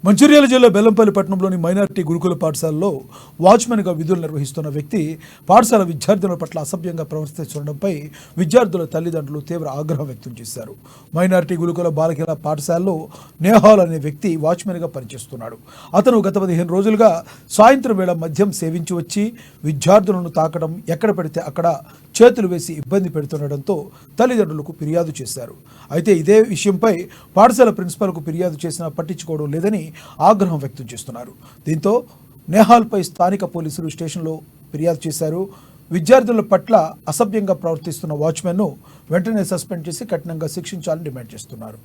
మంచిర్యాల జిల్లా బెల్లంపల్లి పట్టణంలోని మైనారిటీ గురుకుల పాఠశాలలో వాచ్మెన్గా విధులు నిర్వహిస్తున్న వ్యక్తి పాఠశాల విద్యార్థుల పట్ల అసభ్యంగా ప్రవర్తిస్తుండడంపై విద్యార్థుల తల్లిదండ్రులు తీవ్ర ఆగ్రహం వ్యక్తం చేశారు. మైనారిటీ గురుకుల బాలికల పాఠశాలలో నేహాల్ అనే వ్యక్తి వాచ్మెన్గా పనిచేస్తున్నాడు. అతను గత 15 రోజులుగా సాయంత్రం వేళ మద్యం సేవించి వచ్చి విద్యార్థులను తాకడం, ఎక్కడ పెడితే అక్కడ చేతులు వేసి ఇబ్బంది పెడుతుండటంతో తల్లిదండ్రులకు ఫిర్యాదు చేశారు. అయితే ఇదే విషయంపై పాఠశాల ప్రిన్సిపాల్కు ఫిర్యాదు చేసినా పట్టించుకోవడం లేదని ఆగ్రహం వ్యక్తం చేస్తున్నారు. దీంతో నేహాల్పై స్థానిక పోలీసులు స్టేషన్లో ఫిర్యాదు చేశారు. విద్యార్థుల పట్ల అసభ్యంగా ప్రవర్తిస్తున్న వాచ్మెన్ను వెంటనే సస్పెండ్ చేసి కఠినంగా శిక్షించాలని డిమాండ్ చేస్తున్నారు.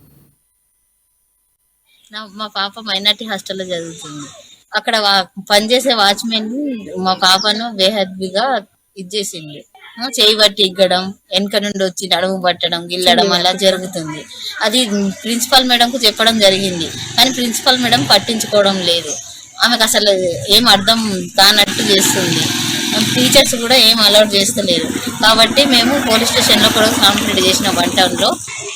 మా పాప మైనార్టీ హాస్టల్లో చదువుతుంది. అక్కడ పనిచేసే వాచ్మెన్ మా పాపను బేహద్దుగా ఇచ్చేసింది. చేయి బట్టి ఇగ్గడం, వెనక నుండి వచ్చి నడుము పట్టడం, గిల్లడం అలా జరుగుతుంది. అది ప్రిన్సిపల్ మేడంకు చెప్పడం జరిగింది, కానీ ప్రిన్సిపల్ మేడం పట్టించుకోవడం లేదు. ఆమెకు అసలు ఏం అర్థం కానట్టు చేస్తుంది. టీచర్స్ కూడా ఏం అలౌట్ చేస్తలేరు. కాబట్టి మేము పోలీస్ స్టేషన్లో కూడా కంప్లైంట్ చేసిన 1 టౌన్లో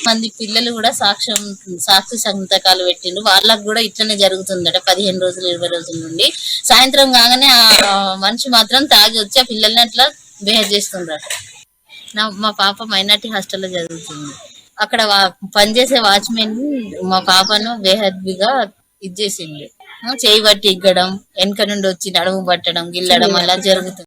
మంది పిల్లలు కూడా సాక్షి సంతకాలు పెట్టిండ్రు. వాళ్ళకు కూడా ఇట్లనే జరుగుతుందట 15 రోజులు 20 రోజుల నుండి. సాయంత్రం కాగానే ఆ మనిషి మాత్రం తాగి వచ్చి ఆ పిల్లల్ని అట్లా బిహేవ్ చేస్తుండ్రట. మా పాప మైనార్టీ హాస్టల్లో చదువుతుంది. అక్కడ పనిచేసే వాచ్మెన్ మా పాపను బేహద్దుగా ఇచ్చేసింది. చేయి బట్టి ఇగ్గడం, వెనక నుండి వచ్చి నడుము పట్టడం, గిల్లడం అలా జరుగుతుంది.